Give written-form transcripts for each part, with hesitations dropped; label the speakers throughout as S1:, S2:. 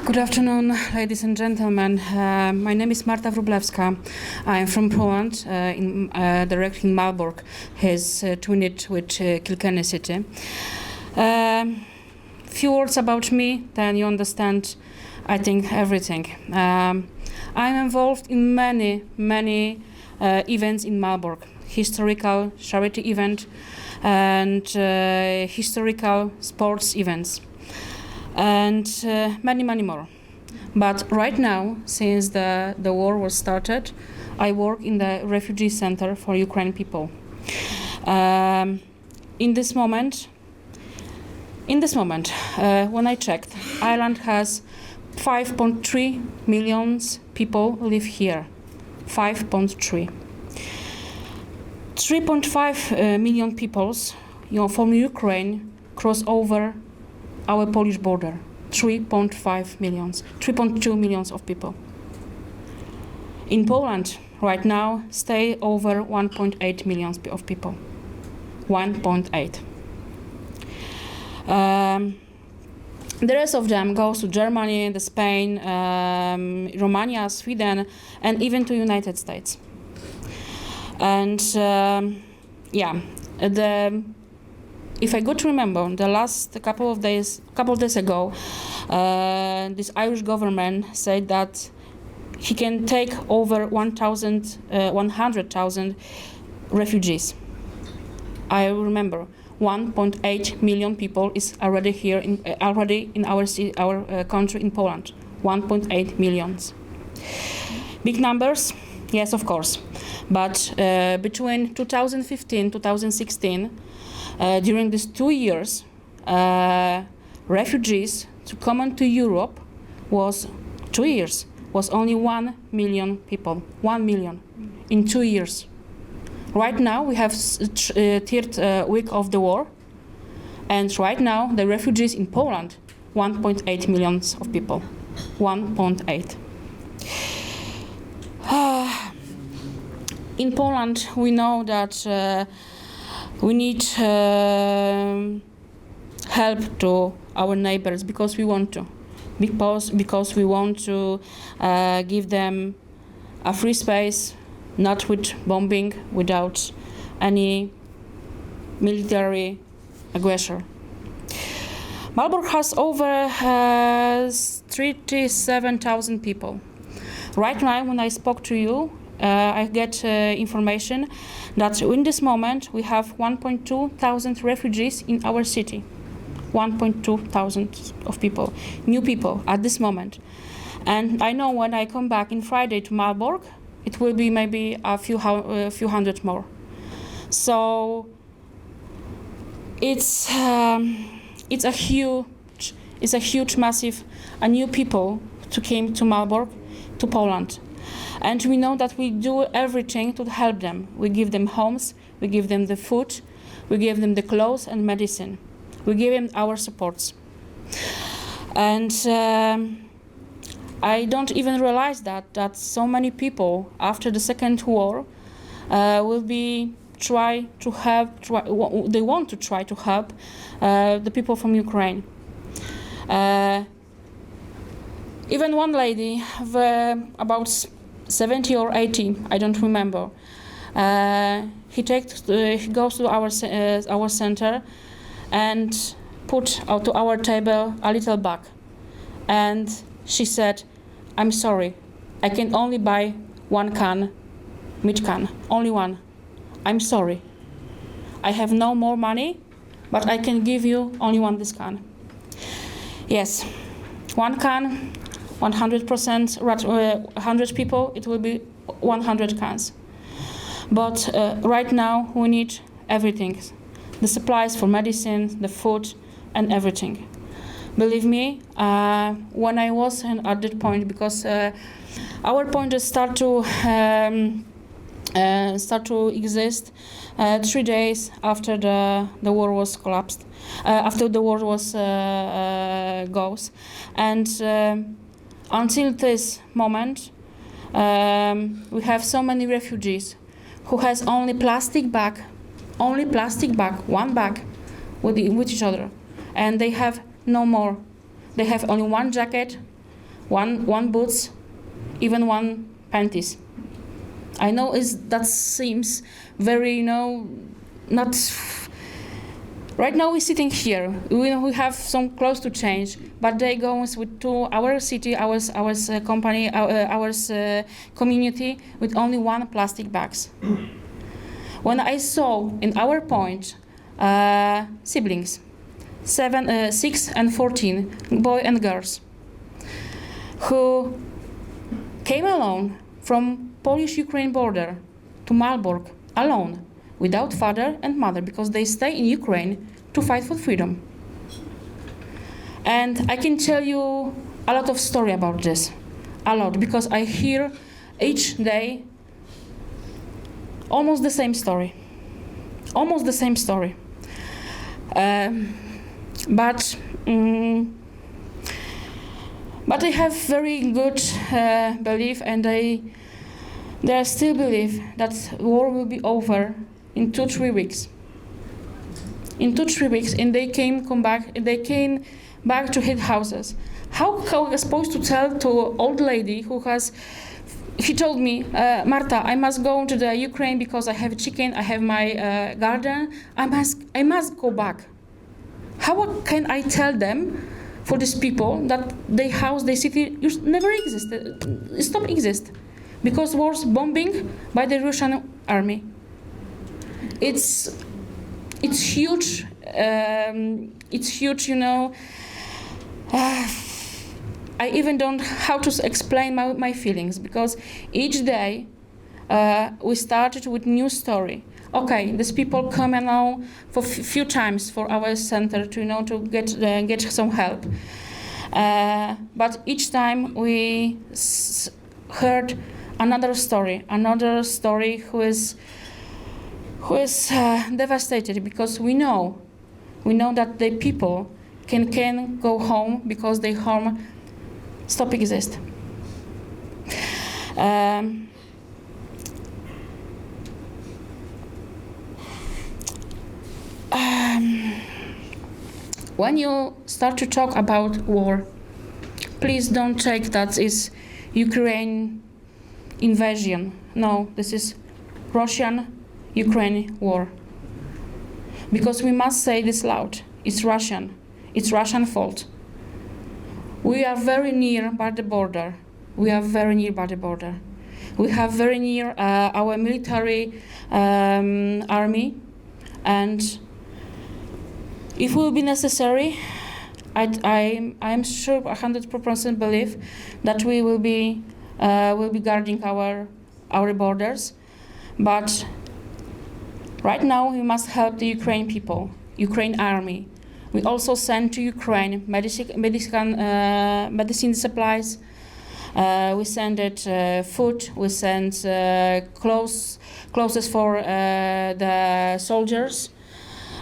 S1: Good afternoon, ladies and gentlemen. My name is Marta Wróblewska. I am from Poland, directly in Malbork, his twined with Kilkenny city. Few words about me, then you understand, I think, everything. I'm involved in many events in Malbork, historical charity event and historical sports events. And many more. But right now, since the war was started, I work in the refugee center for Ukrainian people. In this moment, when I checked, Ireland has 5.3 million people live here. 5.3. 3.5 million people, from Ukraine cross over our Polish border. 3.5 million, 3.2 millions of people. In Poland, right now, stay over 1.8 millions of people. 1.8. The rest of them goes to Germany, Spain, Romania, Sweden, and even to United States. And if I could remember, the last couple of days ago, this Irish government said that he can take over 100,000 refugees. I remember 1.8 million people is already here already in our country in Poland. 1.8 millions. Big numbers, yes, of course. But between 2015 2016. During these 2 years, refugees to come into Europe was 2 years, was only 1 million people. 1 million in 2 years. Right now we have third week of the war, and right now the refugees in Poland, 1.8 millions of people. 1.8. In Poland we know that we need help to our neighbors because we want to, because we want to give them a free space, not with bombing, without any military aggression. Malbork has over 37,000 people. Right now, when I spoke to you, I get information that in this moment we have 1.2 thousand refugees in our city. 1.2 thousand of people, new people at this moment. And I know when I come back in Friday to Malbork, it will be maybe a few hundred more. So it's a huge, massive, new people to came to Malbork, to Poland. And we know that we do everything to help them. We give them homes, we give them the food, we give them the clothes and medicine. We give them our supports. And I don't even realize that so many people after the second war will be they want to try to help the people from Ukraine. Even one lady, about 70 or 80, I don't remember. He goes to our center and put out to our table a little bag, and she said, "I'm sorry, I can only buy one can, meat can, only one. I'm sorry. I have no more money, but I can give you only one this can." Yes, one can. 100%, 100 people, it will be 100 cans. But right now we need everything. The supplies for medicine, the food, and everything. Believe me, when I was at that point, because our point just start to exist 3 days after the war was collapsed, after the war was goes, and until this moment, we have so many refugees who has only plastic bag, one bag with each other, and they have no more. They have only one jacket, one boots, even one panties. I know that seems very, not. Right now we're sitting here. We have some clothes to change, but they go to our city, our company, our community with only one plastic bags. When I saw in our point siblings, 6 and 14, boy and girls, who came alone from Polish-Ukraine border to Malbork alone, without father and mother, because they stay in Ukraine to fight for freedom. And I can tell you a lot of story about this, a lot, because I hear each day almost the same story. But I have very good belief, and they still believe that war will be over in 2-3 weeks. In 2-3 weeks, and they came back to hit houses. How I was supposed to tell to old lady he told me, Marta, I must go to the Ukraine because I have chicken, I have my garden. I must go back. How can I tell them, for these people, that their house, their city never existed, stop exist, because was bombing by the Russian army. It's huge. It's huge. I even don't know how to explain my feelings, because each day we started with new story. Okay, these people come now for few times for our center to get some help, but each time we heard another story who is devastated, because we know that the people can go home because their home stop exist. When you start to talk about war, please don't take that is Ukraine invasion. No, this is Russian-Ukraine war. Because we must say this loud. It's Russian. It's Russian fault. We are very near by the border. We have very near our military army, and if it will be necessary, I am sure 100% believe that we will be guarding our borders. But right now we must help the Ukraine people, Ukraine army. We also send to Ukraine medicine supplies. We send food. We send clothes for the soldiers,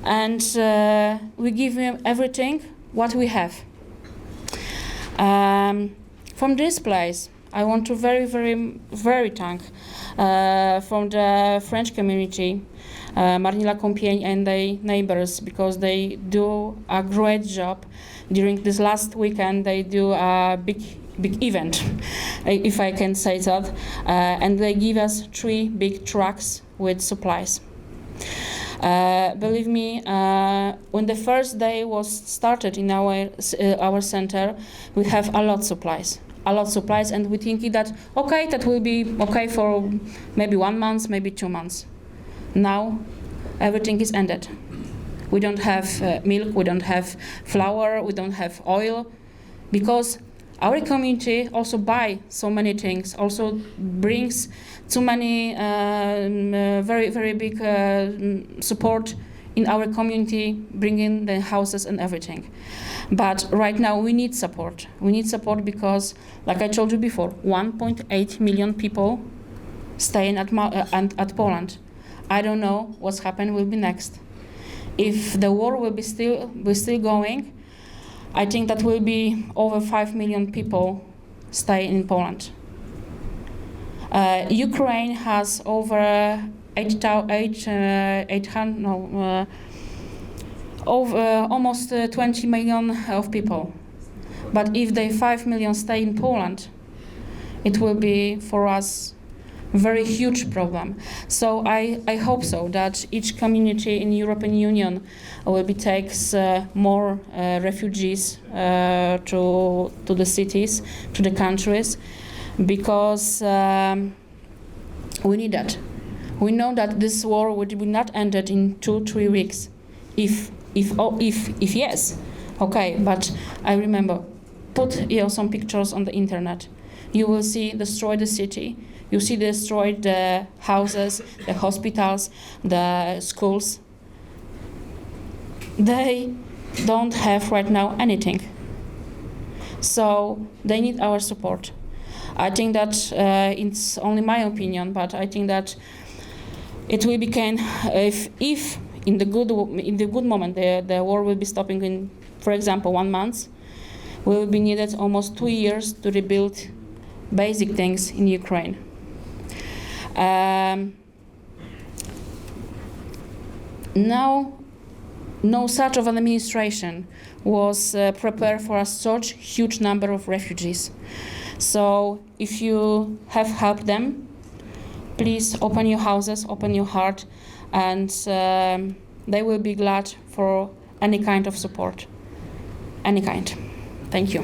S1: and we give them everything what we have. From this place, I want to very thank from the French community, Marnila Compiègne and their neighbors, because they do a great job. During this last weekend, they do a big event, if I can say that, and they give us 3 big trucks with supplies. Believe me, when the first day was started in our center, we have a lot of supplies, and we think that okay, that will be okay for maybe 1 month, maybe 2 months. Now everything is ended. We don't have milk, we don't have flour, we don't have oil, because our community also buy so many things, also brings too many very big support in our community, bringing the houses and everything. But right now we need support. We need support because, like I told you before, 1.8 million people staying at Poland. I don't know what's happened will be next. If the war will be still going, I think that will be over 5 million people stay in Poland. Ukraine has over 800, over almost 20 million of people. But if they 5 million stay in Poland, it will be for us very huge problem. So I hope so that each community in European Union will be takes more refugees to the cities, to the countries, because we need that. We know that this war will not end in 2-3 weeks. If yes, okay. But I remember, put some pictures on the internet. You will see destroy the city. You see destroyed the houses, the hospitals, the schools. They don't have right now anything. So they need our support. I think that it's only my opinion, but I think that it will become if in the good moment the war will be stopping in, for example, 1 month, will be needed almost 2 years to rebuild basic things in Ukraine. Now, no such of an administration was prepared for such huge number of refugees. So if you have helped them, please open your houses, open your heart, and they will be glad for any kind of support, any kind. Thank you.